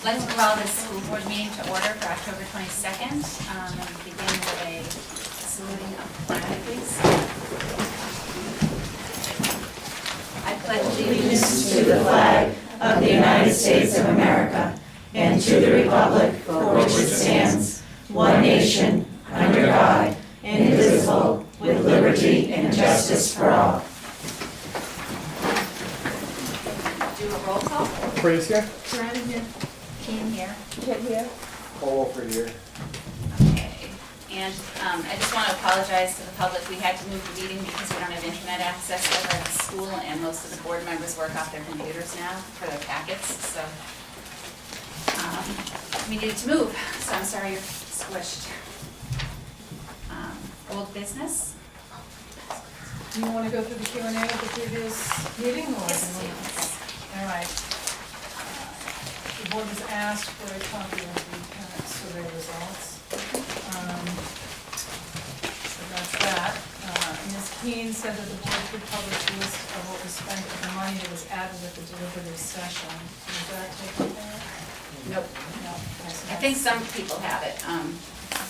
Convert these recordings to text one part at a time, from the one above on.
I'd like to call this school board meeting to order for October 22nd. And begin with a saluting of the flag, please. I pledge Allegiance to the flag of the United States of America and to the republic for which it stands, one nation, under God, indivisible, with liberty and justice for all. do a roll call. Praise here. Surratt here. Keen here. Kit here. Cole over here. Okay. And I just want to apologize to the public. We had to move the meeting because we don't have internet access over at the school, and most of the board members work off their computers now for their packets, so we needed to move, so I'm sorry you're squished. Old business? Do you want to go through the Q&A of the previous meeting or? Yes, please. All right. The board was asked for a copy of the parent survey results. So that's that. Ms. Keene said that the board could publish a list of what was spent of the money that was added at the deliberative session. Is that taken care of? Nope. No. I think some people have it,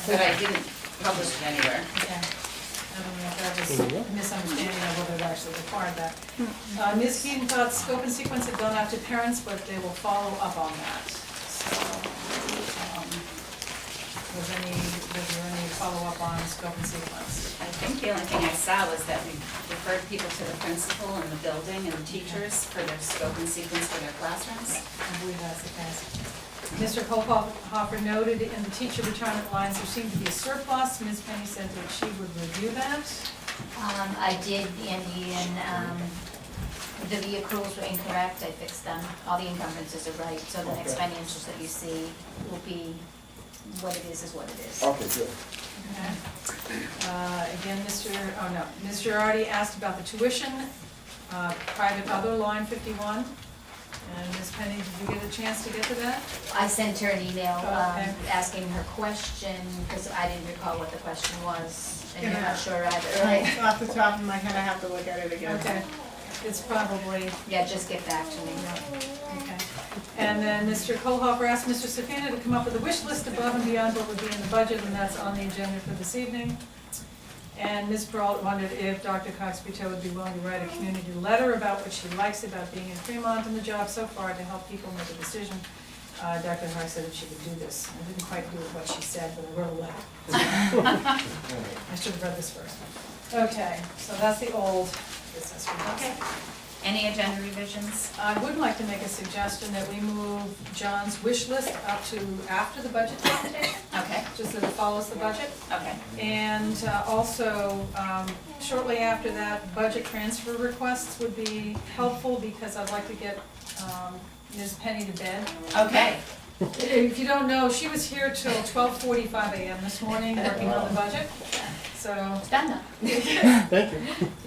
but I didn't publish it anywhere. Okay. I don't know if that was a misunderstanding of whether it actually required that. Ms. Keaton thought scope and sequence had gone out to parents, but they will follow up on that. So, was there any follow-up on scope and sequence? I think the only thing I saw was that we referred people to the principal and the building and the teachers for their scope and sequence for their classrooms. I believe that's the case. Mr. Kohlhofer noted in the teacher retirement lines there seemed to be a surplus. Ms. Penny said that she would review that. I did, Andy, and the accruals were incorrect. I fixed them. All the encumbrances are right, so the next financials that you see will be what it is what it is. Okay, good. Okay. Again, Mr. Artie asked about the tuition, private other, line 51. And Ms. Penny, did you get a chance to get to that? I sent her an email Okay. asking her question, because I didn't recall what the question was, and Yeah. you're not sure either, right? Off the top of my head, I have to look at it again. Okay, it's probably, Yeah, just get back to me. okay. And then Mr. Kohlhofer asked Mr. Safina to come up with a wish list above and beyond what would be in the budget, and that's on the agenda for this evening. And Ms. Peralt wondered if Dr. Cox-Buteau would be willing to write a community letter about what she likes about being in Fremont and the job so far to help people make a decision. Dr. Hart said that she could do this. I didn't quite do what she said, but I wrote a letter. I should have read this first. Okay, so that's the old business. Okay. Any agenda revisions? I would like to make a suggestion that we move John's wish list up to after the budget presentation, Okay, just so that it follows the budget. okay. And also, shortly after that, budget transfer requests would be helpful because I'd like to get Ms. Penny to bed. Okay. If you don't know, she was here till 12:45 a.m. this morning working on the budget. So, It's done now. Thank you.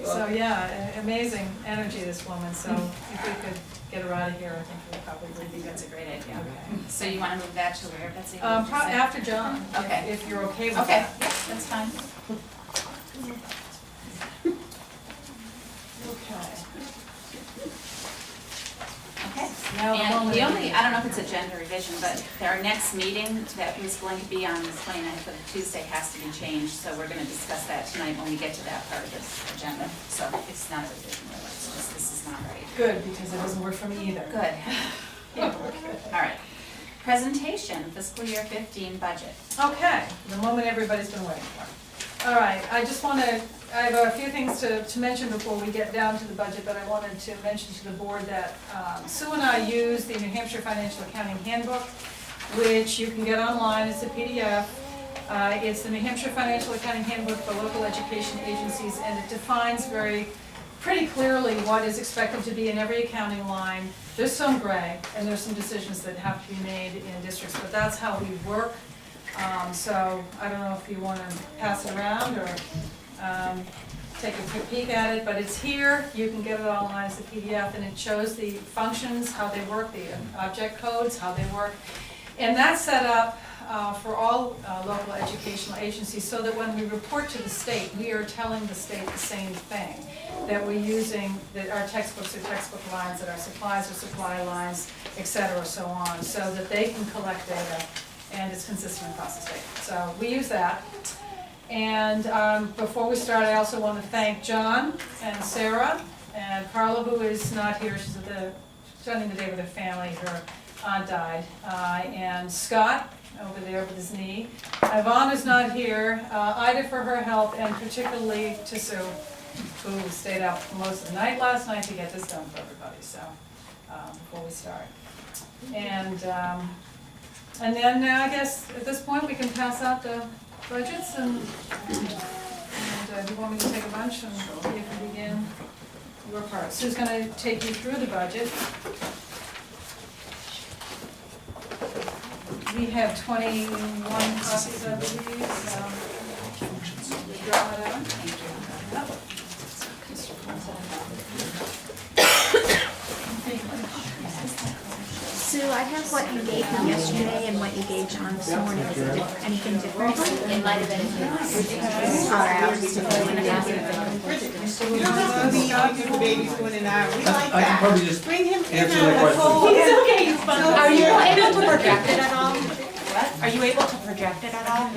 so yeah, amazing energy, this woman. So if we could get her out of here, I think it would probably I be think good. that's a great idea. Okay. So you want to move that to where, Betsy? After John, Okay. if you're okay with Okay, that. that's fine. Okay. Okay. Now the And moment the of only, I don't know if it's a gender revision, but our next meeting that was going to be on the 29th of Tuesday has to be changed, so we're gonna discuss that tonight when we get to that part of this agenda. So it's not a revision, really, it's just, this is not right. Good, because it doesn't work for me either. Good. All right. Presentation, fiscal year 15 budget. Okay, the moment everybody's been waiting for. All right, I just want to, I have a few things to mention before we get down to the budget, but I wanted to mention to the board that Sue and I use the New Hampshire Financial Accounting Handbook, which you can get online. It's a PDF. It's the New Hampshire Financial Accounting Handbook for local education agencies, and it defines pretty clearly what is expected to be in every accounting line. There's some gray, and there's some decisions that have to be made in districts, but that's how we work. So I don't know if you want to pass it around or take a quick peek at it, but it's here. You can get it online as a PDF, and it shows the functions, how they work, the object codes, how they work. And that's set up for all local educational agencies, so that when we report to the state, we are telling the state the same thing. That we're using, that our textbooks are textbook lines, that our supplies are supply lines, et cetera, so on, so that they can collect data and it's consistent across the state. So we use that. And before we start, I also want to thank John and Sarah and Carla, who is not here. She's spending the day with her family. Her aunt died. And Scott over there with his knee. Yvonne is not here. Ida for her help, and particularly to Sue, who stayed out most of the night last night to get this done for everybody. So before we start, and then I guess at this point we can pass out the budgets, and do you want me to take a bunch and see if we begin your part? Sue's going to take you through the budget. We have 21 copies, I believe. You draw it out. Sue, I have what you gave him yesterday and what you gave John this morning. Is it anything different? It might have been a few months. All right, I was just doing it. You don't have to be arguing the baby's going in our, we like I can that. probably just Bring him in answer the on the question. whole. Are you able to project it at all? Are you able to project it at all?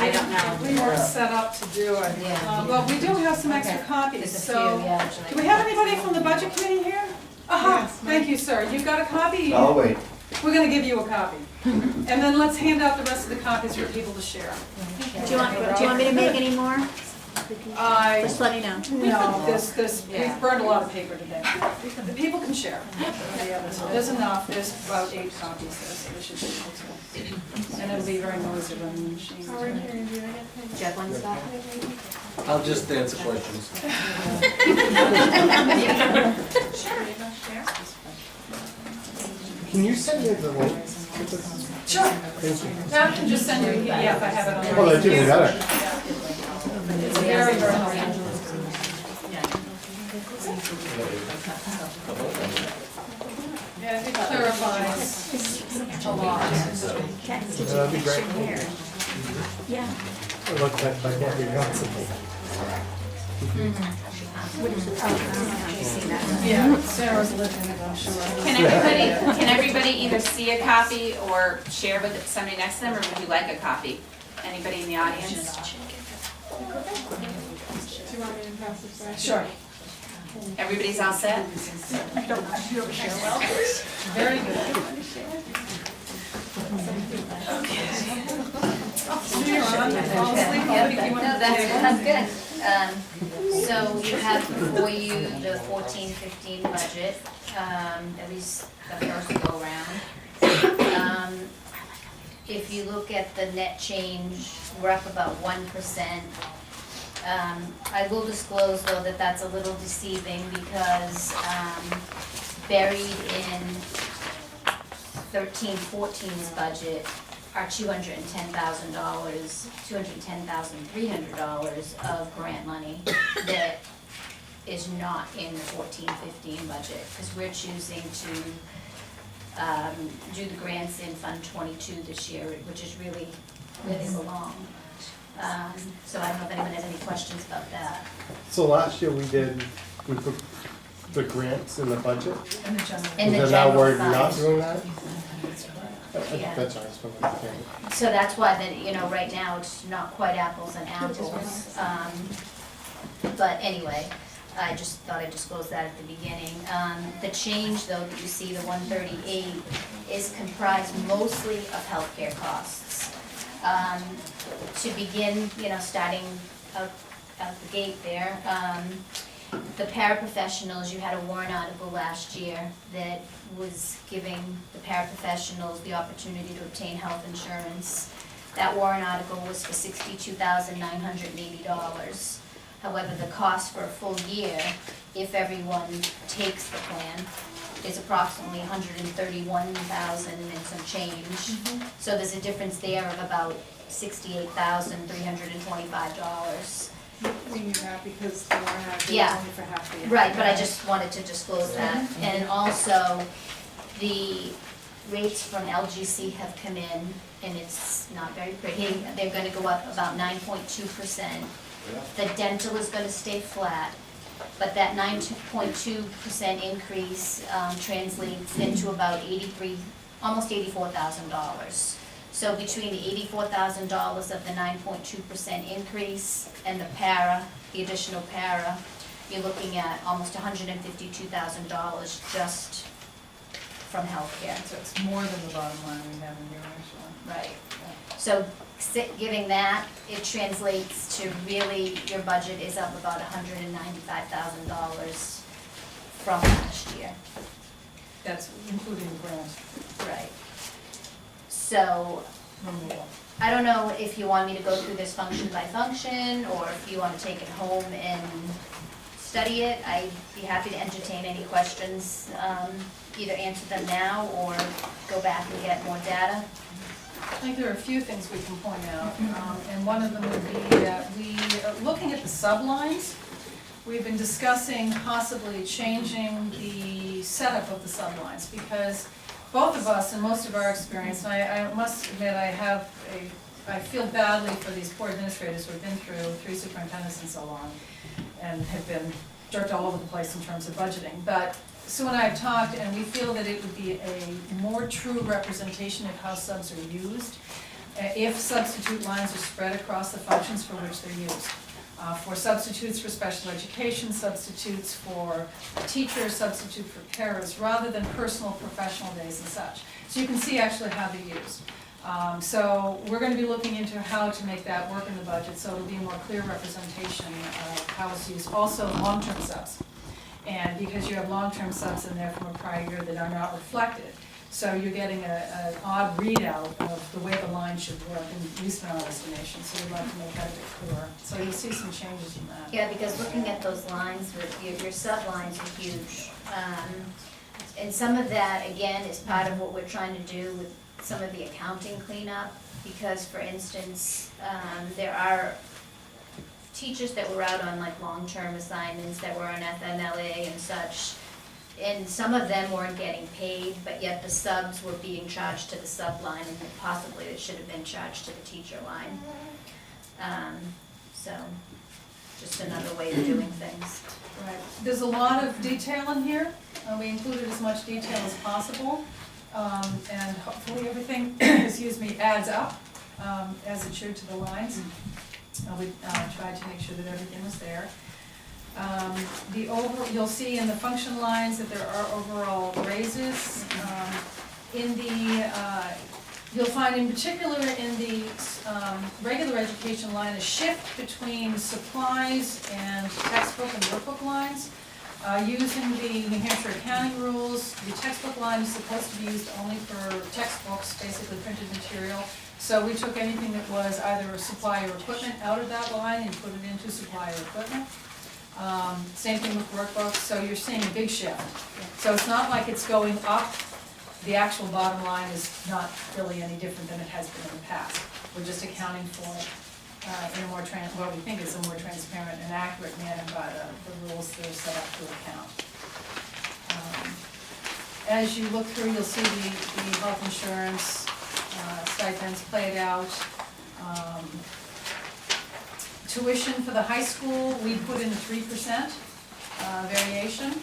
I don't know. We were set up to do it. Yeah. Well, we do have some extra There's copies, a few, so. yeah, actually. Do we have anybody from the budget committee here? Aha, Yes, thank you, sir. You've got a copy? I'll wait. We're gonna give you a copy. And then let's hand out the rest of the copies for people to share. Do you want me to make any more? Just let me know. No, we've burned a lot of paper today. The people can share. There's enough, there's about 8 copies there, so we should be able to. And it'll be very noisy running the machine. Do you have one, Scott? I'll just answer questions. Can you send me the link? Sure. Thank you. Now I can just send you a PDF, I have it on. Oh, that's even better. It's very, very helpful. Yeah, it clarifies a lot. Okay. That'd be great. Yeah. It looks like I can't read constantly. Yeah, Sarah's living it, I'm sure. Can everybody either see a copy or share with somebody next to them, or would you like a copy? Anybody in the audience? Sure. Everybody's all set? Very good. You're on. Fall asleep, nobody can want No, to that's take it. good. So you have before you the 14-15 budget, at least the first go round. If you look at the net change, we're up about 1%. I will disclose though that that's a little deceiving because buried in 13-14's budget are $210,000, $210,300 of grant money that is not in the 14-15 budget, because we're choosing to do the grants in Fund 22 this year, which is really where they belong. So I don't know if anyone has any questions about that. So last year we put the grants in the budget. In the general. In the And now general we're fund. not doing that? Yeah. That's all right, so So that's why that, right now, it's not quite apples and apples. But anyway, I just thought I'd disclose that at the beginning. The change, though, that you see, the 138, is comprised mostly of healthcare costs. To begin, starting out the gate there, the paraprofessionals, you had a warrant article last year that was giving the paraprofessionals the opportunity to obtain health insurance. That warrant article was for $62,980. However, the cost for a full year, if everyone takes the plan, is approximately $131,000 and some change. So there's a difference there of about $68,325. Meaning that because the warrant article Yeah. is only for half the year. Right, but I just wanted to disclose that. And also, the rates from LGC have come in, and it's not very pretty. They're gonna go up about 9.2%. The dental is gonna stay flat, but that 9.2% increase translates into about almost $84,000. So between the $84,000 of the 9.2% increase and the additional para, you're looking at almost $152,000 just from healthcare. So it's more than the bottom line we have in here, actually. Right. So giving that, it translates to really, your budget is up about $195,000 from last year. That's including the grant Right. So, removal. I don't know if you want me to go through this function by function, or if you want to take it home and study it. I'd be happy to entertain any questions, either answer them now or go back and get more data. I think there are a few things we can point out, and one of them would be that looking at the sublines, we've been discussing possibly changing the setup of the sublines, because both of us, in most of our experience, and I must admit I feel badly for these poor administrators who have been through 3 superintendents and so on, and have been jerked all over the place in terms of budgeting. But Sue and I have talked, and we feel that it would be a more true representation of how subs are used if substitute lines are spread across the functions for which they're used. For substitutes for special education, substitutes for teachers, substitute for paras, rather than personal professional days and such. So you can see actually how they're used. So we're going to be looking into how to make that work in the budget, so it'll be a more clear representation of how it's used. Also, long-term subs. And because you have long-term subs in there from a prior year that are not reflected, so you're getting an odd readout of the way the line should work, at least in our estimation, so we'd like to make that a bit clearer. So you'll see some changes in that. Yeah, because looking at those lines, with your sublines are huge. And some of that, again, is part of what we're trying to do with some of the accounting cleanup, because, for instance, there are teachers that were out on like long-term assignments that were on FMLA and such, and some of them weren't getting paid, but yet the subs were being charged to the sub line, and possibly it should have been charged to the teacher line. So, just another way of doing things. Right. There's a lot of detail in here. We included as much detail as possible. And hopefully everything, excuse me, adds up as it should to the lines. We tried to make sure that everything was there. You'll see in the function lines that there are overall raises. You'll find in particular in the regular education line a shift between supplies and textbook and workbook lines. Using the New Hampshire accounting rules, the textbook line is supposed to be used only for textbooks, basically printed material. So we took anything that was either a supply or equipment out of that line and put it into supply or equipment. Same thing with workbooks, so you're seeing a big shift. So it's not like it's going up. The actual bottom line is not really any different than it has been in the past. We're just accounting for it in a more what we think is a more transparent and accurate manner by the rules that are set up to account. As you look through, you'll see the health insurance stipends played out. Tuition for the high school, we put in a 3% variation.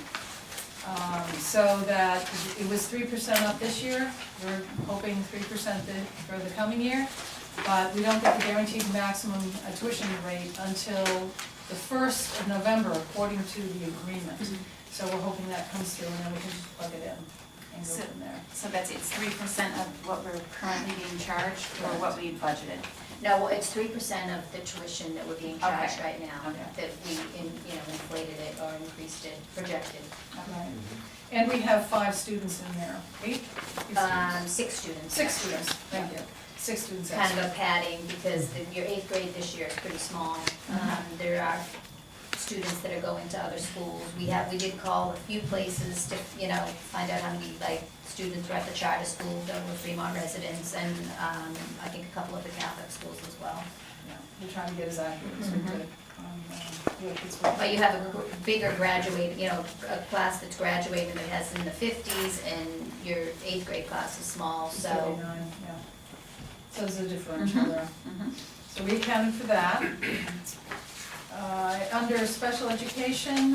So that it was 3% up this year. We're hoping 3% for the coming year. But we don't get the guaranteed maximum tuition rate until the 1st of November, according to the agreement. So we're hoping that comes through, and then we can just plug it in and go from there. So Betsy, it's 3% of what we're currently being charged, or what we budgeted? No, well, it's 3% of the tuition that we're being charged Okay. right now, Okay. that we, inflated it or increased it, projected. Right. And we have 5 students in there. 8? 6 students. 6 students, thank you. 6 students Kind extra. of a padding, because your 8th grade this year is pretty small. There are students that are going to other schools. We did call a few places to, find out how many, students were at the charter school, that were Fremont residents, and I think a couple of the Catholic schools as well. Yeah, we're trying to get as accurate as we could. your kids' work. But you have a bigger graduate, you know, a class that's graduating that has in the 50s, and your 8th grade class is small, so. 39, yeah. So there's a differential Mhm. there. Mhm. So we accounted for that. Under special education,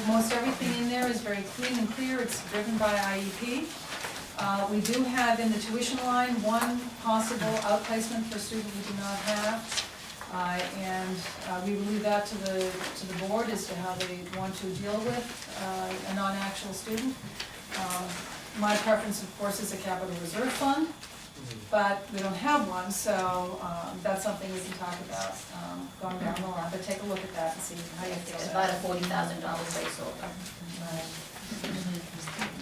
most everything in there is very clean and clear. It's driven by IEP. We do have in the tuition line one possible outplacement for a student we do not have. And we will leave that to the board as to how they want to deal with a non-actual student. My preference, of course, is a capital reserve fund, but we don't have one, so that's something we can talk about going down the line. But take a look at that and see how you feel It's about about it. a $40,000 placeholder. Right.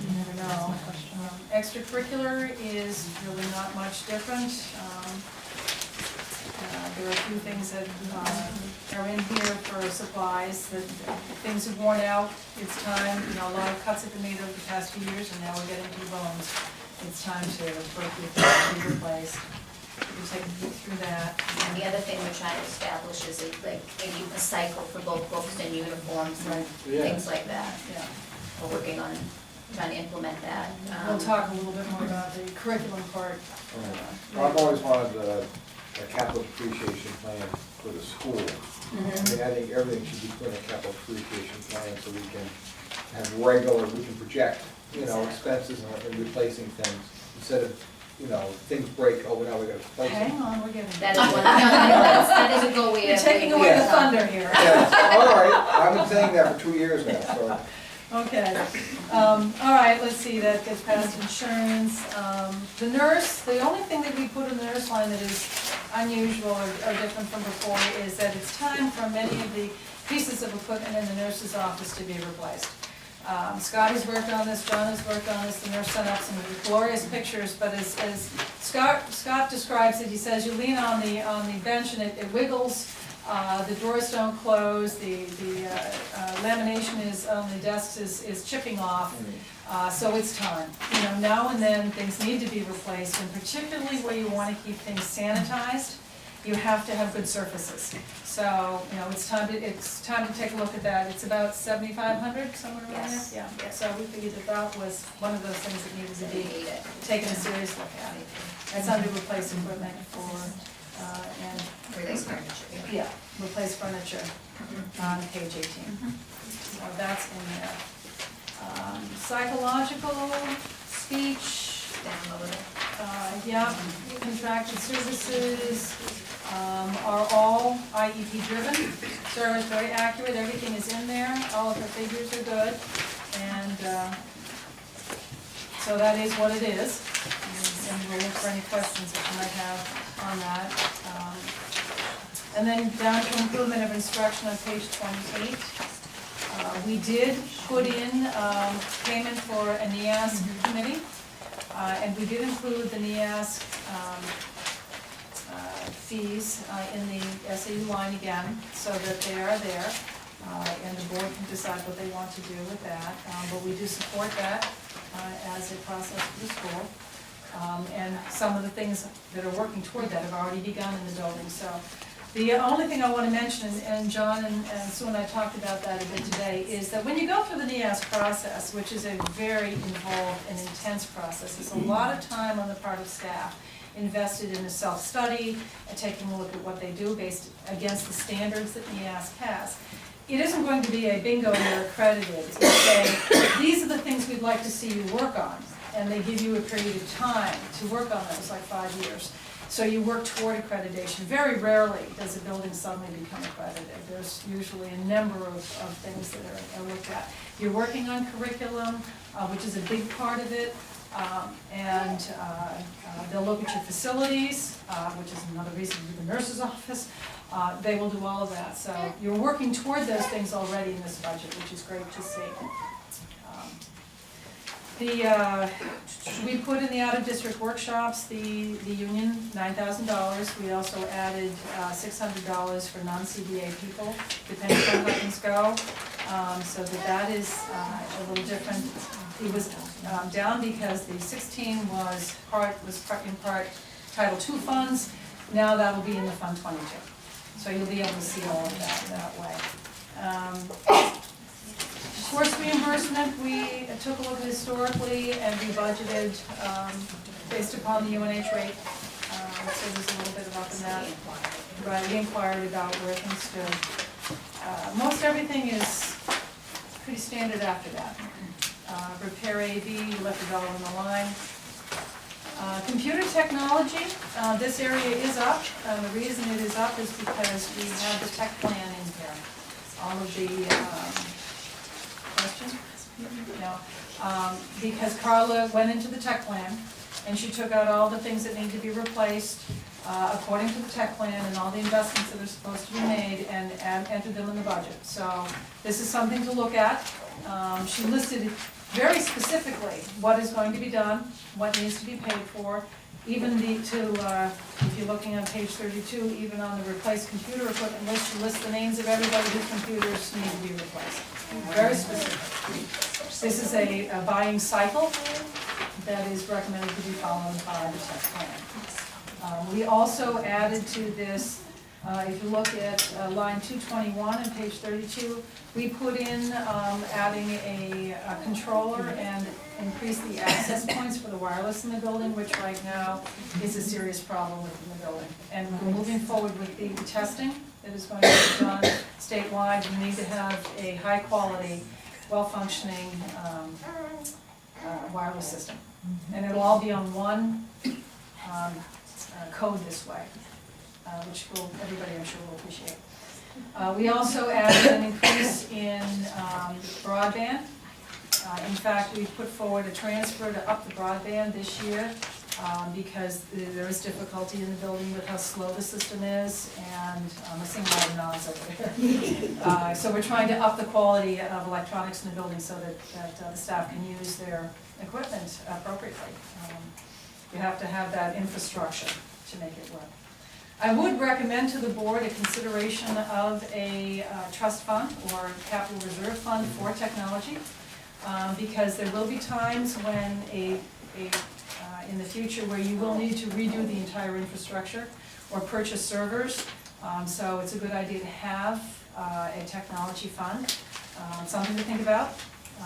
You never know. Extracurricular is really not much different. There are a few things that are in here for supplies, that things have worn out. It's time, you know, a lot of cuts have been made over the past few years, and now we're getting to the bones. It's time to break the things to be replaced. We'll take a peek through that. And the other thing we're trying to establish is like maybe a cycle for both books and uniforms and things like that. Yeah. We're working on trying to implement that. We'll talk a little bit more about the curriculum part. I've always wanted a capital depreciation plan for the school. I mean, I think everything should be put in a capital depreciation plan so we can have regular, we can project, you know, expenses and replacing things instead of, you know, things break, oh, now we gotta replace Hang them. on, we're getting That there. is one, that is a goal we You're have. taking away the thunder here. Yes, all right, I've been saying that for 2 years now, so. Okay, all right, let's see, that gets past insurance. The nurse, the only thing that we put in the nurse line that is unusual or different from before is that it's time for many of the pieces of equipment in the nurse's office to be replaced. Scott has worked on this, John has worked on this, the nurse sent up some glorious pictures, but as Scott describes it, he says you lean on the bench and it wiggles. The drawers don't close, the lamination is on the desks is chipping off, so it's time. You know, now and then things need to be replaced, and particularly where you want to keep things sanitized, you have to have good surfaces. So, you know, it's time to take a look at that. It's about 7,500, somewhere around there? Yes. Yeah, so we figured that was one of those things that needed to We be need it. taken a serious look at. It's under replace equipment for, and Release furniture. yeah, replace furniture on page 18. So that's in there. Psychological, speech, Down a little. yeah, contracted services are all IEP driven. Sarah is very accurate, everything is in there, all of her figures are good. And so that is what it is. And we'll look for any questions that you might have on that. And then down to improvement of instruction on page 28. We did put in payment for a NEAS committee, and we did include the NEAS fees in the SAU line again, so that they are there, and the board can decide what they want to do with that. But we do support that as a process for the school. And some of the things that are working toward that have already begun in the building. So the only thing I want to mention, and John and Sue and I talked about that a bit today, is that when you go through the NEAS process, which is a very involved and intense process, there's a lot of time on the part of staff invested in a self-study and taking a look at what they do based against the standards that NEAS has. It isn't going to be a bingo, you're accredited. It's going to say, these are the things we'd like to see you work on. And they give you a period of time to work on those, like 5 years. So you work toward accreditation. Very rarely does a building suddenly become accredited. There's usually a number of things that are looked at. You're working on curriculum, which is a big part of it, and they'll look at your facilities, which is another reason to do the nurse's office. They will do all of that. So you're working toward those things already in this budget, which is great to see. We put in the out-of-district workshops, the union, $9,000. We also added $600 for non-CBA people, depending on how things go. So that is a little different. It was down because the 16 was in part Title II funds. Now that will be in the Fund 22. So you'll be able to see all of that way. Course reimbursement, we took a look at historically and we budgeted based upon the UNH rate. So there's a little bit of up in that. Right, we inquired about where things stood. Most everything is pretty standard after that. Repair AV, you left $1 on the line. Computer technology, this area is up. The reason it is up is because we have the tech plan in here. All of the, question? No. Because Carla went into the tech plan and she took out all the things that need to be replaced according to the tech plan and all the investments that are supposed to be made and entered them in the budget. So this is something to look at. She listed very specifically what is going to be done, what needs to be paid for, even if you're looking on page 32, even on the replaced computer equipment list, she lists the names of everybody whose computers need to be replaced. Very specific. This is a buying cycle that is recommended to be followed by the tech plan. We also added to this, if you look at line 221 on page 32, we put in adding a controller and increase the access points for the wireless in the building, which right now is a serious problem within the building. And we're moving forward with the testing that is going to be done statewide. We need to have a high quality, well-functioning wireless system. And it'll all be on one code this way, which everybody I'm sure will appreciate. We also added an increase in broadband. In fact, we put forward a transfer to up the broadband this year because there is difficulty in the building with how slow the system is, and I'm seeing a lot of nods over there. So we're trying to up the quality of electronics in the building so that the staff can use their equipment appropriately. You have to have that infrastructure to make it work. I would recommend to the board a consideration of a trust fund or capital reserve fund for technology, because there will be times when in the future where you will need to redo the entire infrastructure or purchase servers. So it's a good idea to have a technology fund. Something to think about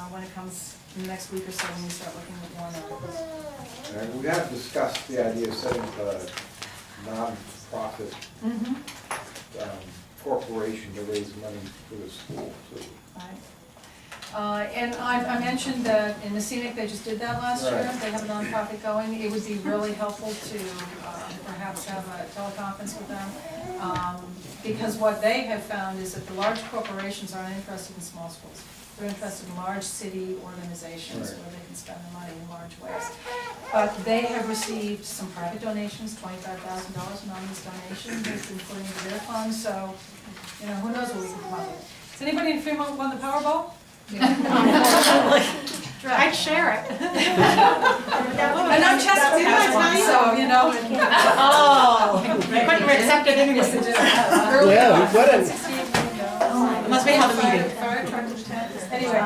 when it comes in the next week or so when we start looking at warrant articles. We have discussed the idea of setting up a non-profit corporation to raise money for the school too. Right. And I mentioned that in the scenic, they just did that last year. Right. They have a nonprofit going. It would be really helpful to perhaps have a teleconference with them. Because what they have found is that the large corporations aren't interested in small schools. They're interested in large city organizations where they can spend their money in large ways. But they have received some private donations, $25,000 anonymous donations they've been putting into their fund. So, you know, who knows what we can come up with. Has anybody in Fremont won the Powerball? I'd share it. And I'm Chesapeake has one, so, you know. Oh, they couldn't accept it anyway. Yeah, we wouldn't. Must be how the meeting. Anyway,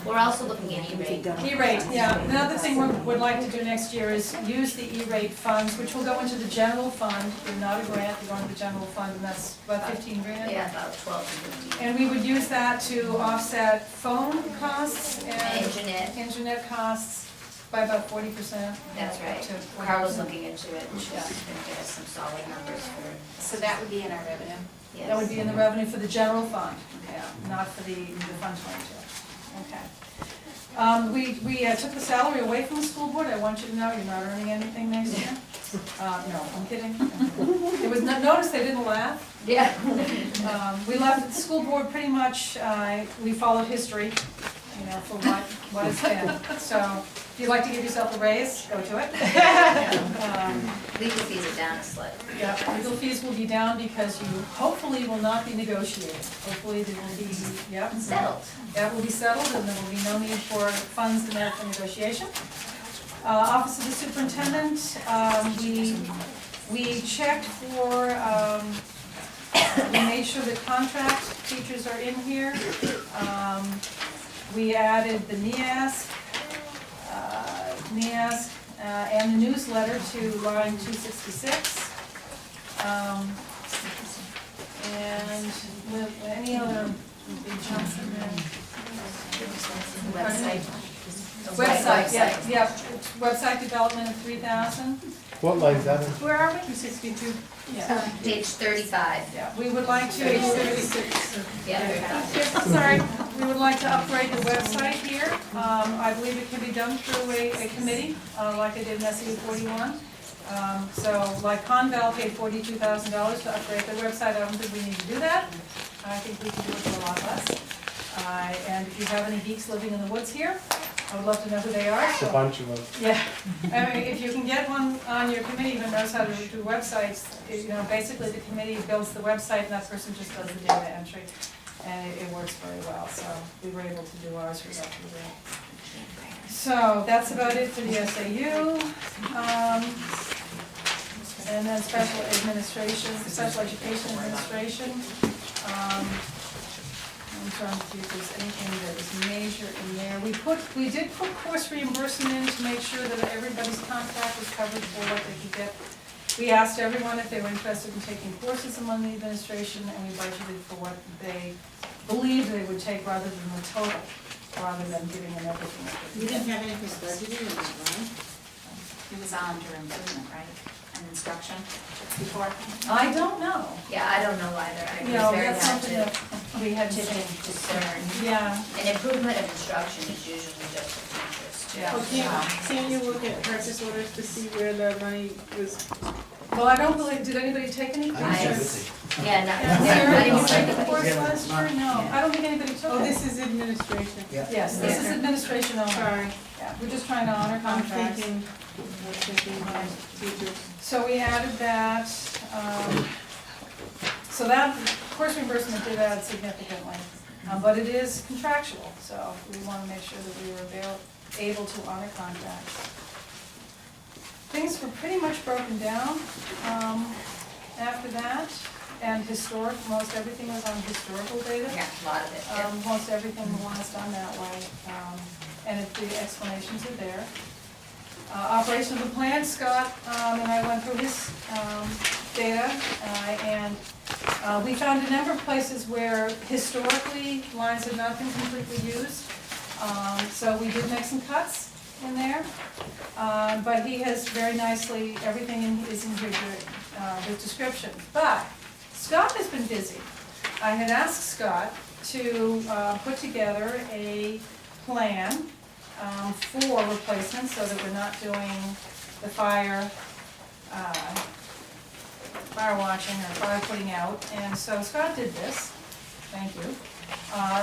We're also looking at E-rate. E-rate, yeah. Another thing we would like to do next year is use the E-rate funds, which will go into the general fund. They're not a grant, they go into the general fund, and that's about 15 grand. Yeah, about 12 to 15. And we would use that to offset phone costs and internet costs by about 40%. That's right. To Carla's looking into it, and she's going to get us some solid numbers for. So that would be in our revenue. Yes. That would be in the revenue for the general fund, yeah, not for the Fund 22. Okay. We took the salary away from the school board. I want you to know you're not earning anything next year. No, I'm kidding. It was notice they didn't laugh. Yeah. We left the school board pretty much. We followed history, you know, for what it's been. So if you'd like to give yourself a raise, go to it. Legal fees are down a slight. Yeah, legal fees will be down because you hopefully will not be negotiating. Hopefully they will be, Settled. that will be settled and there will be no need for funds in there for negotiation. Office of the Superintendent, we checked for, we made sure the contract teachers are in here. We added the NEASC and the newsletter to line 266. And with any other big chunks in there? Website. Website, yeah, website development of 3,000. What line's that in? Where are we? 262. Yeah, Page 35. yeah, we would like to. Yeah, 35. Sorry, we would like to upgrade the website here. I believe it can be done through a committee, like I did in SAU41. So like Conval paid $42,000 to upgrade their website. I don't think we need to do that. I think we can do it for a lot less. And if you have any geeks living in the woods here, I would love to know who they are. A So, bunch of them. yeah, I mean, if you can get one on your committee who knows how to do websites, basically the committee builds the website and that person just does the data entry. And it works very well, so we were able to do ours relatively well. So that's about it for the SAU. And then special education administration. I'm trying to see if there's anything that is major in there. We did put course reimbursement in to make sure that everybody's contract was covered for what they could get. We asked everyone if they were interested in taking courses among the administration, and we budgeted for what they believed they would take rather than the total, rather than giving them everything that they You could didn't get. have anything budgeted in that line? It was on under improvement, right, and instruction before? I don't know. Yeah, I don't know either. I You know, was very that's hard something that we had to to change. discern. Yeah, An improvement of instruction is usually just for teachers. yeah. Can you look at purchase orders to see where the money was? Well, I don't believe, did anybody take any pictures? Yeah, Yeah, not Sarah, you even take the like- course last year? No, I don't think anybody took it. Oh, this is administration. Yes, this is administration only. Sorry, Yeah, we're just trying to honor I'm contracts. thinking teachers. So we added that, so that course reimbursement did add significantly, but it is contractual, so we want to make sure that we were able to honor contracts. Things were pretty much broken down after that, and most everything was on historical data. Yeah, a lot of it. yeah. Most everything was done that way, and the explanations are there. Operation of the plant, Scott and I went through his data, and we found a number of places where historically lines have not been completely used. So we did make some cuts in there, but he has very nicely, everything is in here, the description. But Scott has been busy. I had asked Scott to put together a plan for replacement so that we're not doing the fire watching or fire putting out. And so Scott did this, thank you.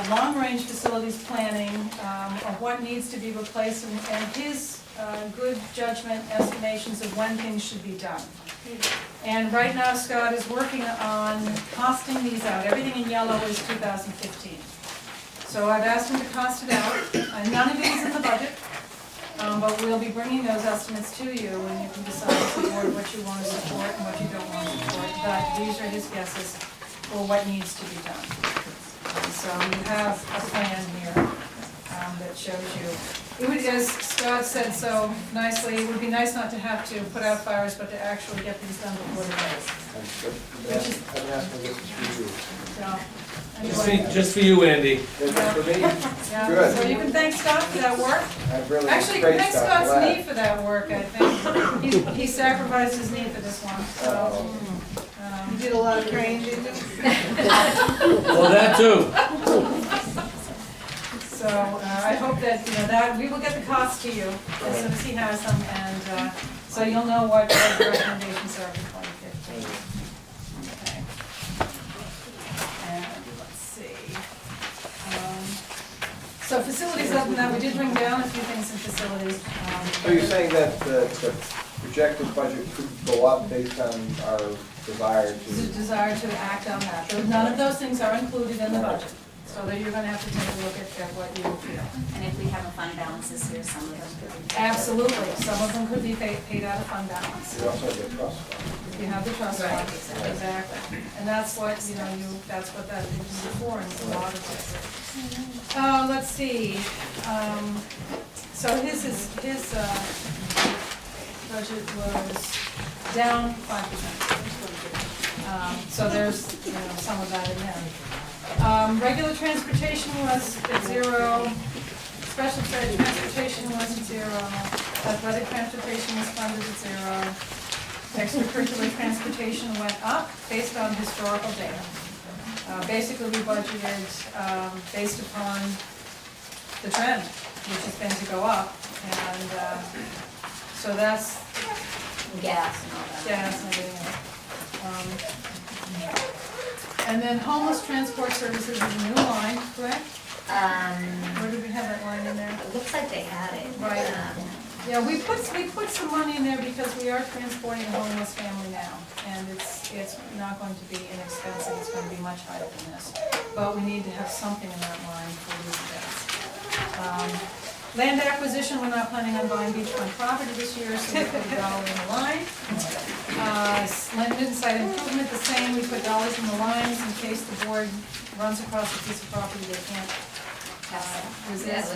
Long-range facilities planning of what needs to be replaced and his good judgment estimations of when things should be done. And right now Scott is working on costing these out. Everything in yellow is 2015. So I've asked him to cost it out. None of it is in the budget, but we'll be bringing those estimates to you and you can decide to support what you want to support and what you don't want to support. But these are his guesses for what needs to be done. So you have a plan here that shows you. It would, as Scott said so nicely, it would be nice not to have to put out fires, but to actually get things done before the race. I've been asking this for you. So, anyway. Just for you, Andy. This is for me? Yeah, Good. so you can thank Scott for that work. I've really Actually, you can great thank stuff, Scott's glad. knee for that work, I think. He sacrificed his knee for this one, so. You did a lot of praying, didn't you? Well, that too. So I hope that, that, we will get the costs to you as soon as he has them, and so you'll know what the recommendations are for 2015. Okay. And let's see. So facilities, other than that, we did bring down a few things in facilities. So you're saying that the projected budget could go up based on our desire The to? desire to act on that. None of those things are included in the budget, so that you're gonna have to take a look at what you feel. And if we have a fund balance this year, some of them could be. Absolutely, some of them could be paid out of fund balance. We also have the trust fund. You have the trust Right, fund, exactly. And that's what, that's what that is for in a lot of it. Let's see, so his budget was down 5%. So there's, some of that in there. Regular transportation was at 0, special transportation was at 0, athletic transportation was funded at 0. Extracurricular transportation went up based on historical data. Basically, we budgeted based upon the trend, which has been to go up, and so that's Gas and all that. gas and everything else. And then homeless transport services is a new line, correct? Where did we have that line in there? It looks like they had it. Right. Yeah, we put some money in there because we are transporting a homeless family now, and it's not going to be inexpensive, it's going to be much higher than this. But we need to have something in that line for these events. Land acquisition, we're not planning on buying beachfront property this year, so we put $1 in the line. Land site improvement, the same, we put dollars in the lines in case the board runs across a piece of property they can't resist.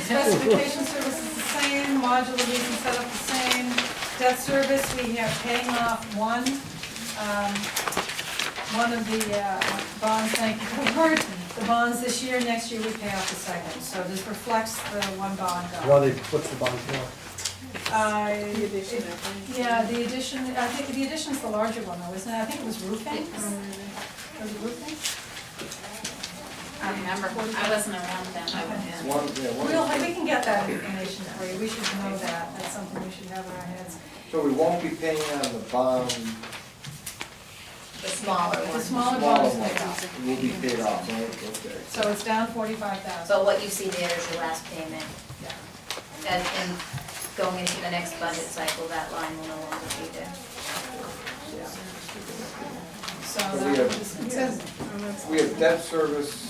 Specification service is the same, modular leasing setup the same. Debt service, we have paying off one of the bonds, thank you for the word. The bonds this year, next year we pay off the second, so this reflects the one bond. What's the bond for? Yeah, the addition, I think the addition's the larger one though, isn't it? I think it was roofing. Was it roofing? I remember, I wasn't around then. We can get that information for you, we should know that, that's something we should have in our heads. So we won't be paying on the bond, The smaller The one. smaller smaller bond is one, paid off, it will be paid off, right? Okay. so it's down 45,000. So what you see there is your last payment. And going into the next budget cycle, that line will no longer be there. So So that we have- was, it says, We have debt service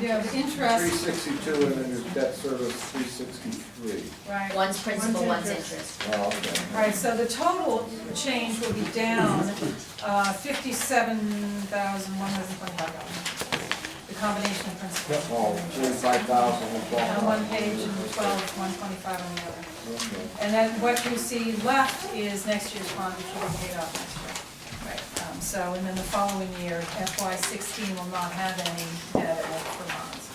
yeah, the interest, 362, and then there's debt service 363. right. One's principal, one's interest. Oh, okay. Right, so the total change will be down $57,125. The combination of principal Oh, and interest. 45,000 On one page and 125 on the other. Okay. And then what you see left is next year's bond, which will be paid off next year. Right. So, and then the following year, FY16 will not have any debt for bonds.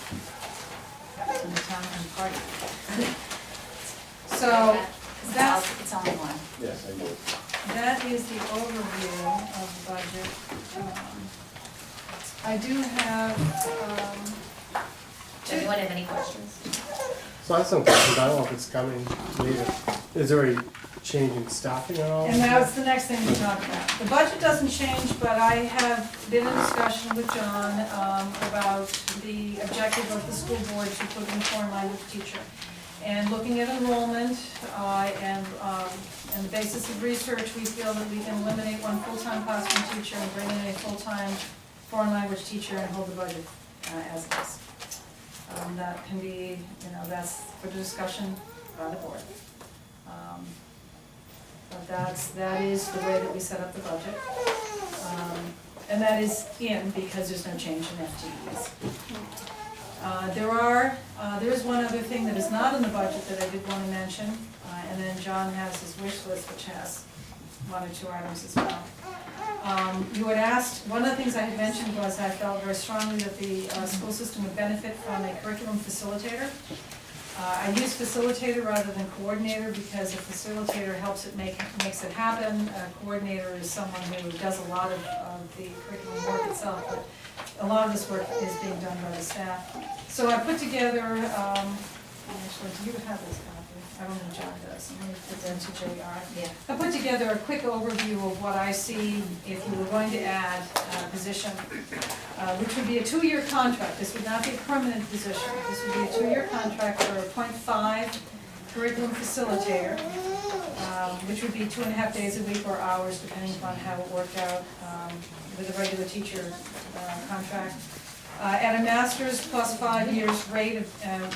And the town can party. So, that's, It's only one. Yes, I do. that is the overview of the budget. I do have, Does anyone have any questions? So I have some questions, I don't know if it's coming later. Is there a change in staffing at all? and that's the next thing to talk about. The budget doesn't change, but I have been in discussion with John about the objective of the school board to put in a foreign language teacher. And looking at enrollment and the basis of research, we feel that we can eliminate one full-time classroom teacher and bring in a full-time foreign language teacher and hold the budget as is. That can be, that's for discussion by the board. But that is the way that we set up the budget. And that is in because there's no change in FTEs. There is one other thing that is not in the budget that I did want to mention, and then John has his wish list, which has 1 or 2 items as well. You had asked, one of the things I had mentioned was I felt very strongly that the school system would benefit from a curriculum facilitator. I use facilitator rather than coordinator because a facilitator helps makes it happen. A coordinator is someone who does a lot of the curriculum work itself, but a lot of this work is being done by the staff. So I put together, actually, do you have this copy? I don't know John does, I'm going to put that to JR. Yeah. I put together a quick overview of what I see if you were going to add a position, which would be a 2-year contract. This would not be a permanent position. This would be a 2-year contract for a .5 curriculum facilitator, which would be 2.5 days a week or hours, depending upon how it worked out with a regular teacher contract. At a master's plus 5 years rate of,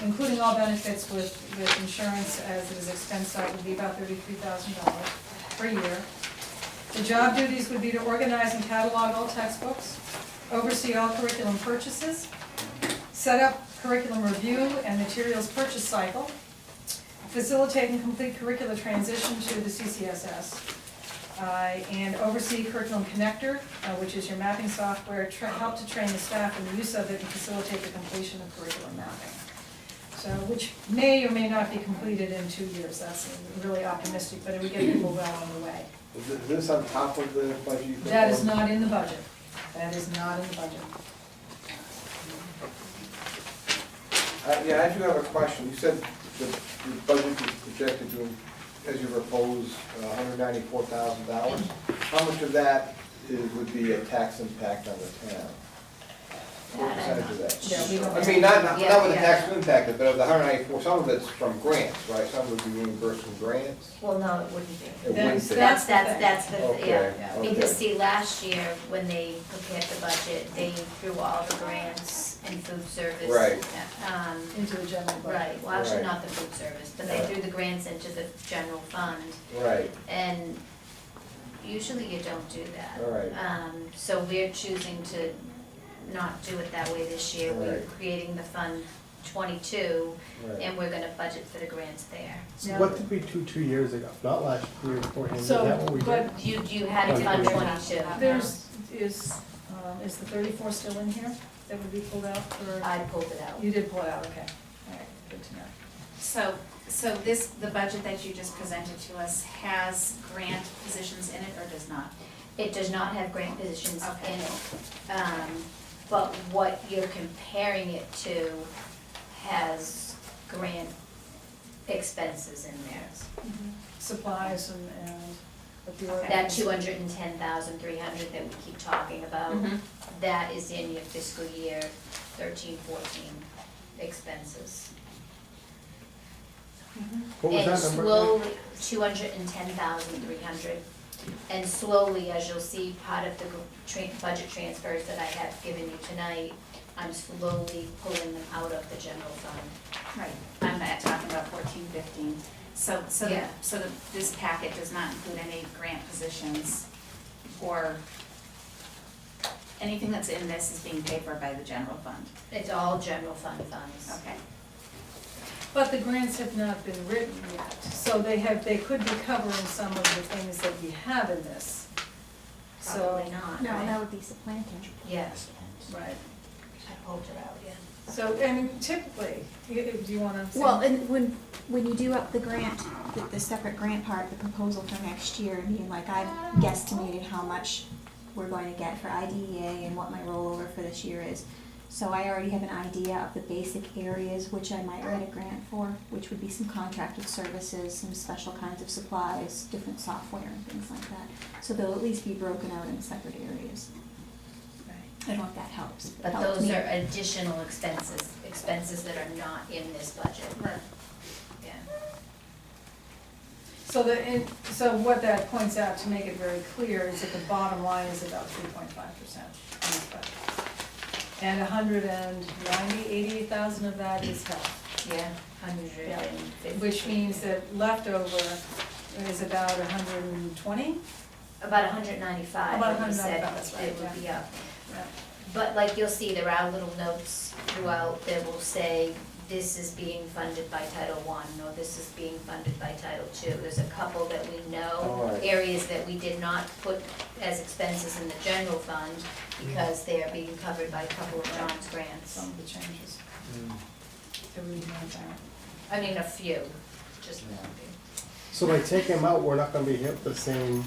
including all benefits with insurance as it is expensed out, would be about $33,000 per year. The job duties would be to organize and catalog all textbooks, oversee all curriculum purchases, set up curriculum review and materials purchase cycle, facilitate and complete curricular transition to the CCSS, And oversee curriculum connector, which is your mapping software, help to train the staff in the use of it and facilitate the completion of curriculum mapping. So, which may or may not be completed in 2 years, that's really optimistic, but it would get people well on the way. Is this on top of the budget? you That is proposed? not in the budget, that is not in the budget. Yeah, I do have a question. You said the budget is projected to, as you propose, $194,000. How much of that would be a tax impact on the town? What percentage of that? Yeah, we don't- I mean, not Yeah, with the yeah. tax impact, but of the 194, some of it's from grants, right? Some would be reimbursed from grants. Well, no, it wouldn't be. It wouldn't be. That's the thing. That's the, Okay, yeah. okay. Because see, last year, when they prepared the budget, they threw all the grants and food service. Right. Into the general budget. Right, well, actually Right. not the food service, but they Right. threw the grants into the general fund, Right, and usually you don't do that. all right. So we're choosing to not do it that way this year. We're Right. creating the Fund 22, Right. and we're gonna budget for the grants there. So Yeah. what did we do 2 years ago? Not last year, beforehand, is So, that what we did? but You had a Fund 22. there's, is the 34 still in here that would be pulled out for? I pulled it out. You did pull it out, okay, all right, good to know. So the budget that you just presented to us has grant positions in it or does not? It does not have grant positions Okay. in it. But what you're comparing it to has grant expenses in there. Supplies and what the. Okay. That 210,300 that we keep talking about, Mhm. that is in your fiscal year 13-14 expenses. What was that And number? slowly, 210,300, and slowly, as you'll see, part of the budget transfers that I have given you tonight, I'm slowly pulling them out of the general fund. Right. I'm not talking about 14, 15. Yeah. This packet does not include any grant positions or anything that's in this is being paid for by the general fund. It's all general fund funds. Okay. But the grants have not been written yet, so they could be covering some of the things that we have in this. Probably So, not, No, that right? would be supplanting. Yes, right, I pulled her out, yeah. so, I mean, typically, do you wanna say? Well, and when you do up the grant, the separate grant part, the proposal for next year, I mean, like I've guesstimated how much we're going to get for IDEA and what my rollover for this year is. So I already have an idea of the basic areas which I might write a grant for, which would be some contracted services, some special kinds of supplies, different software and things like that. So they'll at least be broken out in separate areas. I don't know if that helps. It But helps those me. are additional expenses that are not in this budget. Right. Yeah. So what that points out, to make it very clear, is that the bottom line is about 3.5% on this budget. And 88,000 of that is health, Yeah, 150. which means that leftover is about 120. About 195, About like you said, 195, that's right, it would be up. Yeah. But like you'll see, there are little notes throughout that will say, this is being funded by Title I, or this is being funded by Title II. There's a couple that we know, Alright. areas that we did not put as expenses in the general fund because they are being covered by a couple of John's grants. Some of the changes Mm. that we have there. I mean, a few, just a few. So by taking them out, we're not gonna be hit with the same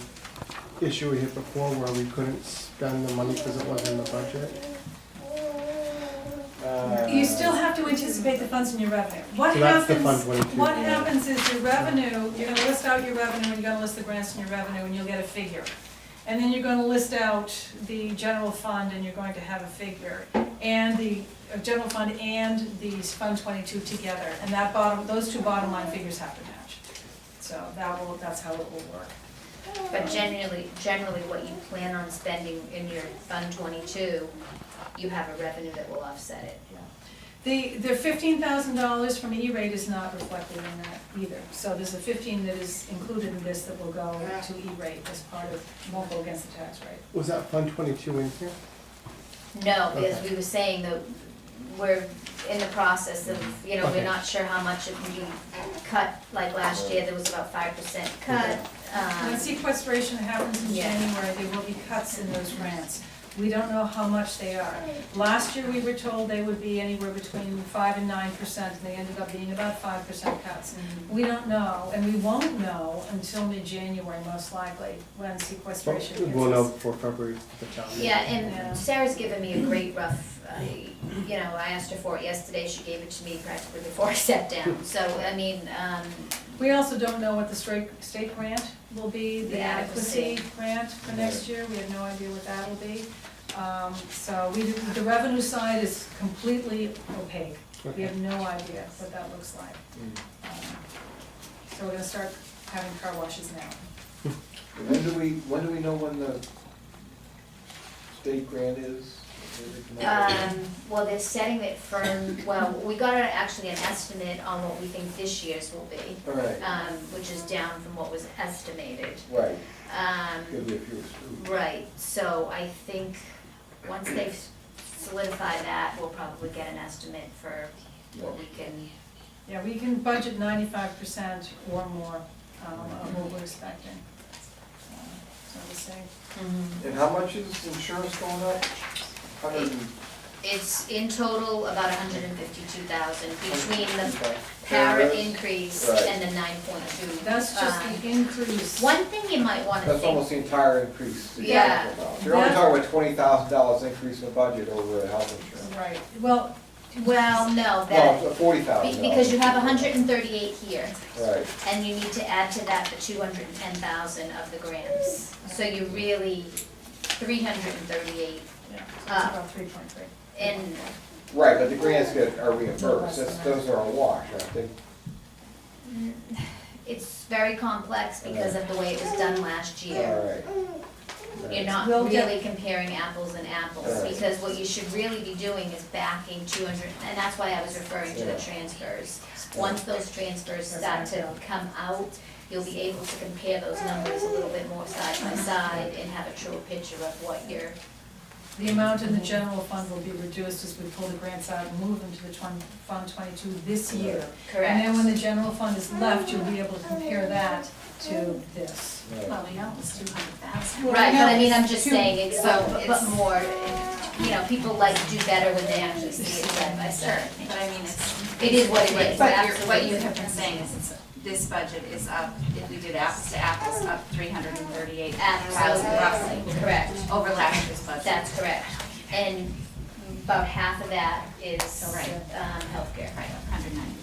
issue we hit before where we couldn't spend the money because it wasn't in the budget? You still have to anticipate the funds in your revenue. What So that's the happens, Fund 22. what happens is your revenue, you're gonna list out your revenue, and you're gonna list the grants in your revenue, and you'll get a figure. And then you're gonna list out the general fund, and you're going to have a figure, and the general fund and the Fund 22 together, and those two bottom line figures have to match. So that's how it will work. But generally what you plan on spending in your Fund 22, you have a revenue that will offset it. The $15,000 from E-rate is not reflected in that either. So there's a 15 that is included in this that will go to E-rate as part of, won't go against the tax rate. Was that Fund 22 in here? No, because Okay. we were saying that we're in the process of, we're Okay. not sure how much it can be cut. Like last year, there was about 5% cut. When sequestration happens in Yeah. January, there will be cuts in those grants. We don't know how much they are. Last year, we were told they would be anywhere between 5 and 9%, and they ended up being about 5% cuts. We don't know, and we won't know until mid-January, most likely, when sequestration hits We'll know us. before February, the town meeting. Yeah, Yeah. and Sarah's given me a great rough, you know, I asked her for it yesterday, she gave it to me practically before I sat down. So, I mean, We also don't know what the state grant will be, the The adequacy adequacy. grant for next year, we have no idea what that will be. So the revenue side is completely opaque, we Okay. have no idea what that looks like. So we're gonna start having car washes now. When do we know when the state grant is? well, they're setting it firm, well, we got actually an estimate on what we think this year's will be, All right, which is down from what was estimated. right, Um, could be a few weeks. Right, so I think once they've solidified that, we'll probably get an estimate for what we can, Yeah, we can budget 95% or more of what we're expecting. So we'll see. And how much is insurance going up? 100 and- it's in total about 152,000 between the Okay. para Paras, increase right. and the 9.2. That's just the increase. One thing you might wanna That's think, almost the entire increase. that you're Yeah. talking about. You're only That- talking about $20,000 increase in budget over the health insurance. Right, well, well, no, that, Well, $40,000. because you have 138 here, Right, and you need to add to that the 210,000 of the grants. So you really, 338, yeah, so it's Ah. about 3.3. and right, but the grants are reimbursed, those are a wash, aren't they? it's very complex because of the way it was done last year. All right. You're not We'll get- really comparing apples and apples, Right. because what you should really be doing is backing 200, and that's why I was referring to the Yeah. transfers. Once those transfers start to come out, you'll be able to compare those numbers a little bit more side by side and have a truer picture of what you're, The amount in the general fund will be reduced as we pull the grants out and move them to the Fund 22 this year. And then when correct? the general fund is left, you'll be able to compare that to this. Right. Well, we know it was 200,000. Right, but I mean, I'm just Two- saying, it's, So but it's- more, you know, people like to do better when they actually see it side by Sure, side. but I mean, it's. It is what it is, But absolutely. what you have been saying is this budget is up, if we did apples to apples, up 338,000 roughly Correct. over last year's budget. That's correct. And about half of that is, Right. healthcare. Right, 195.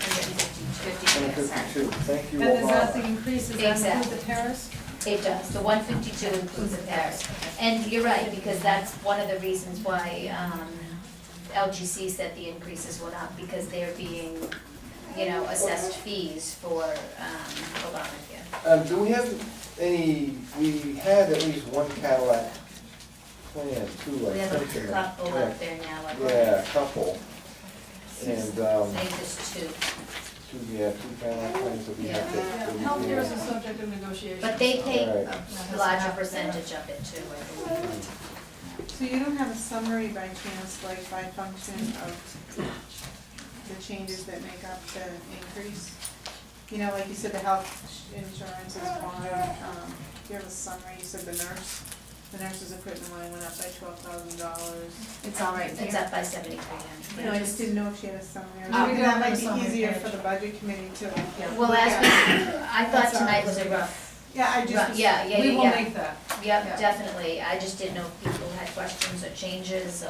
152, sorry. 152, thank you, And is that the Obama. increase, does that include Exactly. the paras? It does, the 152 includes the pairs. And you're right, because that's one of the reasons why LGC said the increases went up, because they're being, you know, assessed fees for Obamacare. Do we have any, we had at least one Cadillac plan too, We I have a think. in the- couple up there now, I believe. Yeah, a couple. And, I think there's two. two Cadillac plans that we have to. Yeah, that we healthcare is can- a subject of negotiation. But they take Right. a larger percentage of it too, I believe. So you don't have a summary by chance, like by function of the changes that make up the increase? You know, like you said, the health insurance is fine, you have a summary, you said the nurse's equipment line went up by $12,000. It's all right It's there. up by 7,300. No, I just didn't know if she had a summary. We Maybe don't that have might a summary be easier page. for the budget committee to. Well, look as at. I thought tonight was a rough, Yeah, I just. yeah, yeah, We will yeah. make that. Yep, Yeah. definitely. I just didn't know if people had questions or changes.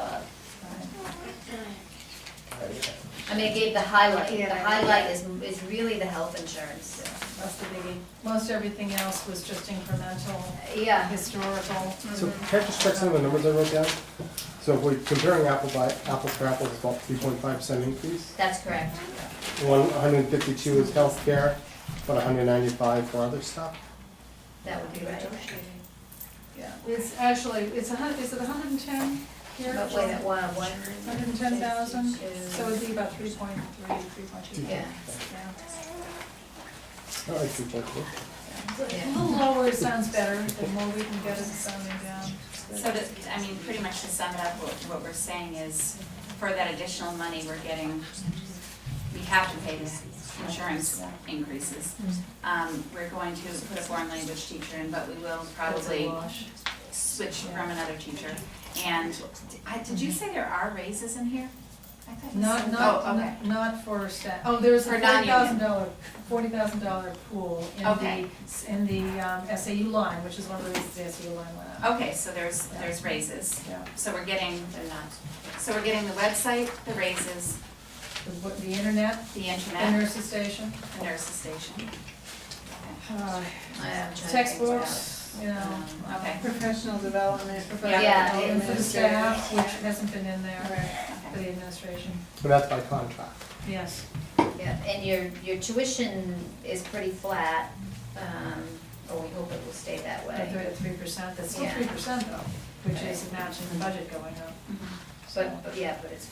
I mean, I gave the highlight. Yeah. The highlight is really the health insurance. That's the biggie. Most everything else was just incremental, Yeah. historical. So can I just check some of the numbers I wrote down? So if we're comparing apples for apples, it's about 3.5% increase. That's correct. 152 is healthcare, but 195 for other stuff. That would be right. Yeah, it's actually, is it 110 here? But wait, a minute, one, 110,000, so it'd be about 3.3, 3.2. yeah. I like 3.2. A little lower sounds better, the more we can get it sounding down. So to, I mean, pretty much to sum it up, what we're saying is, for that additional money we're getting, we have to pay this insurance increases. We're going to put a foreign language teacher in, but we will That's a probably wash. switch from another teacher. And did you say there are raises in here? I thought you Not, said- not, Oh, okay. not for staff, oh, there's a For non-union. $40,000 pool Okay. in the SAU line, which is one of the reasons the SAU line went up. Okay, so there's raises. Yeah, So we're getting, They're not. so we're getting the website, the raises, the internet, the the internet, nurses station, the nurses station. Okay. uh, I am trying to textbooks, you know. Okay. Professional development. Yeah, And for the staff, which Right. hasn't been in there, for Okay. the administration, But that's by contract. yes. Yeah, and your tuition is pretty flat, or we hope it will stay that way. At 3%, that's still Yeah. 3% though, which is matching the budget going up. But yeah, but it's,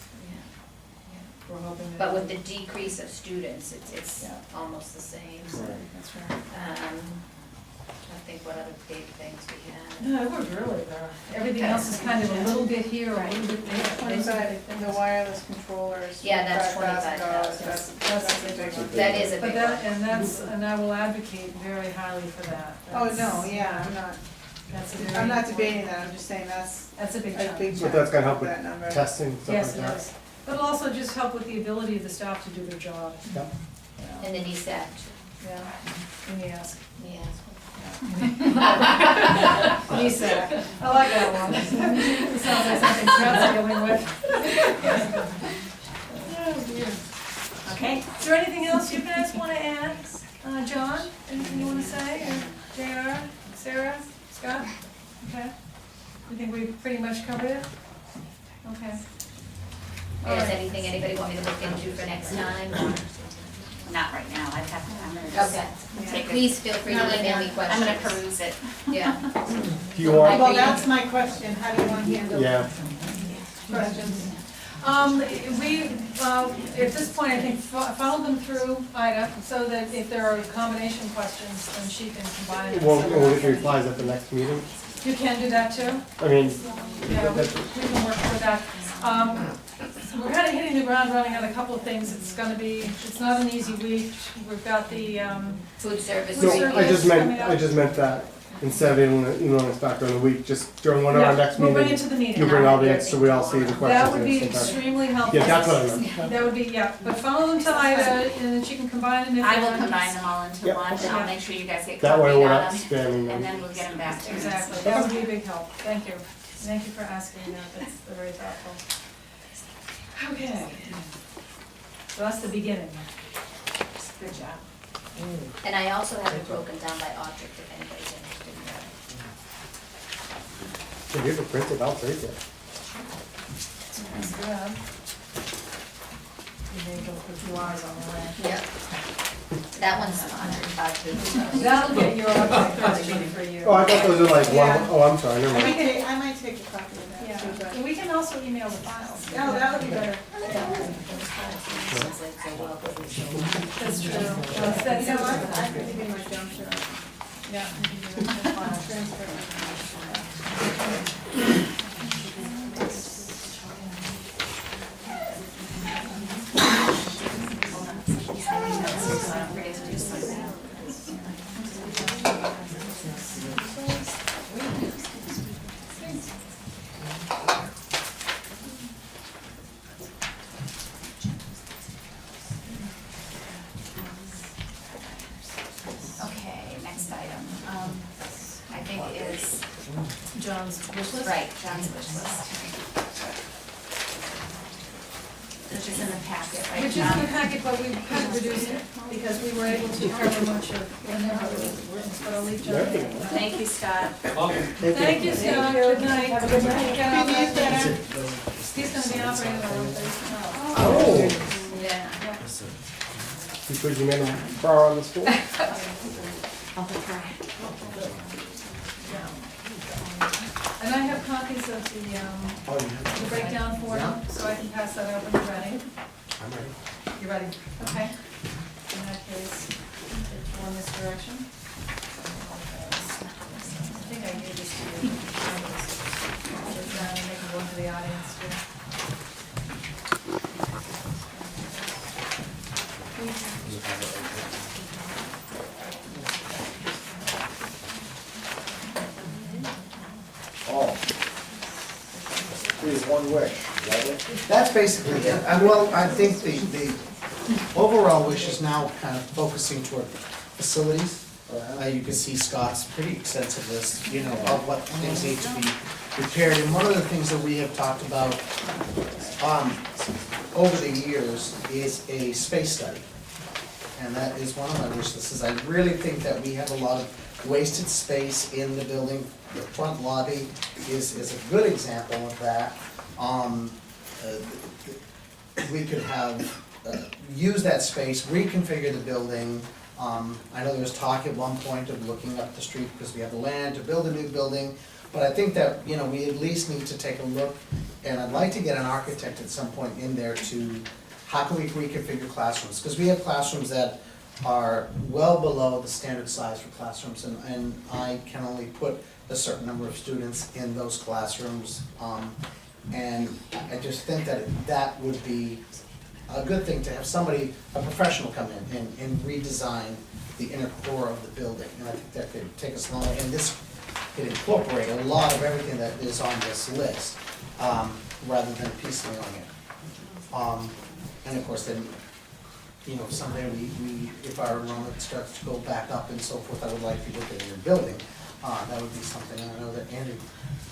We're hoping that. but with the decrease of students, it's Yeah. almost the same. That's right. I think what other big things we had. No, it worked really well. Everything else is kind of a little bit here, a little bit there. The wireless controllers. Yeah, that's $5,000. $25,000. That's a big one. That is a But big that, one. and I will advocate very highly for that. Oh, That's- no, yeah, That's a very. I'm not important- debating that, I'm just saying that's That's a big a chunk. big But chunk that's gonna help of with that number. testing, stuff Yes, like it that. is. But it'll also just help with the ability of the staff to do their job. Yep. you know. And then he said, Yeah, let me ask. yeah. Lisa, I like that one. It sounds like something Scott's dealing with. Oh, dear. Okay, Is there anything else you guys want to add? John, anything you want to say, or JR, Sarah, Scott? Okay. You think we've pretty much covered it? Okay. All Is right. anything anybody want me to look into for next time? or- not right now, I'd have to, I'm gonna just Okay. take a, Please feel free to email me questions. I'm gonna peruse it. Yeah. Do you want, Well, that's my question, how do you want to handle yeah, questions? We, at this point, I think, follow them through Ida, so that if there are combination questions, then she can combine them. we'll get replies at the next meeting. You can do that too? I mean, Yeah, we that- can work with that. We're kind of hitting the ground running on a couple of things. It's not an easy week. We've got the, Food service. no, Food I just service coming meant, up. I just meant that instead of emailing us back during the week, just during one of our next we'll bring it meetings, to the meeting. you bring all the answers, so we all see the questions. That would be and stuff. extremely helpful. Yeah, that's what I meant. That would be, yeah, but follow them to Ida, and then she can combine them if I they will want. combine them all into Yep, one, and okay. I'll make sure you guys get That way copied we're on not them, spamming and them. then we'll get them back to you. Exactly, that would be a big help. Thank you. Thank you for asking that. That's very thoughtful. Okay. So that's the beginning. Good job. And I also have it broken down by object if anybody's interested in that. If you have it printed, I'll take it. That's good. You may go for 2 hours on the way. Yep. That one's 105 pages. That'll get your object question for you. Oh, I thought those were like one, Yeah. oh, I'm sorry, never mind. I might take a copy of that too, but. And we can also email the files. Oh, that would be better. That's true. You know what, I could leave in my junk drawer. Yeah. Okay, next item, I think is, John's wish list? right, John's wish list. Which is in the packet, right, Which is in John? the packet, but we kind of reduced it because we were able to cover much of the neighborhood. But I'll leave John. Thank you, Scott. Thank you, Scott. Good night. Have a good night. Can you use that? He's gonna be operating our own place. Oh, Yeah. because you made them borrow on the school? And I have copies of the breakdown for you, so I can pass that out when you're ready. I'm ready. You ready? Okay. In that case, go in this direction. I think I gave this to you. Make it one to the audience too. 3 is one wish, is that it? That's basically it. Well, I think the overall wish is now kind of focusing toward facilities. You can see Scott's pretty extensive list, you know, of what things need to be repaired. And one of the things that we have talked about over the years is a space study. And that is one of my wish lists, is I really think that we have a lot of wasted space in the building. The front lobby is a good example of that. We could have, use that space, reconfigure the building. I know there was talk at one point of looking up the street because we have the land to build a new building. But I think that, you know, we at least need to take a look, and I'd like to get an architect at some point in there to, how can we reconfigure classrooms? Because we have classrooms that are well below the standard size for classrooms, and I can only put a certain number of students in those classrooms. And I just think that that would be a good thing to have somebody, a professional come in and redesign the inner core of the building. And I think that could take us long, and this could incorporate a lot of everything that is on this list, rather than piecemealing it. And of course, then, you know, someday if our enrollment starts to go back up and so forth, I would like to look at your building. That would be something, and I know that Andy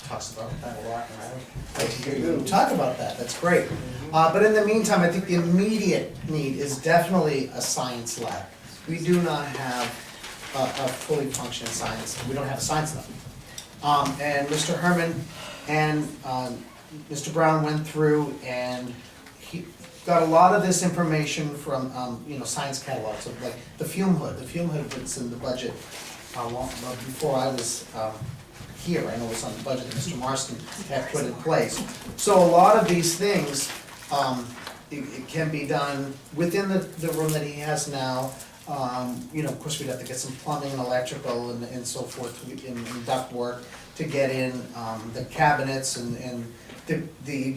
talks about that a lot, and I'd like to hear you talk about that, that's great. But in the meantime, I think the immediate need is definitely a science lab. We do not have a fully functioning science, we don't have a science lab. And Mr. Herman and Mr. Brown went through and he got a lot of this information from, you know, science catalogs, of like the fume hood. The fume hood was in the budget before I was here. I know it was on the budget that Mr. Marston had put in place. So a lot of these things, it can be done within the room that he has now. You know, of course, we'd have to get some plumbing and electrical and so forth, in duct work to get in the cabinets and the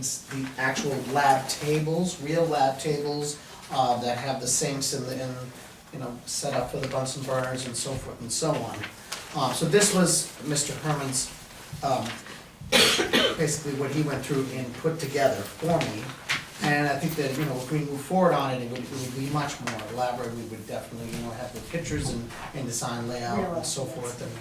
actual lab tables, real lab tables that have the sinks and you know, set up for the Bunsen burners and so forth and so on. So this was Mr. Herman's, basically what he went through and put together for me. And I think that, you know, if we move forward on it, it would be much more elaborate. We would definitely, you know, have the pictures and design layout and so forth. And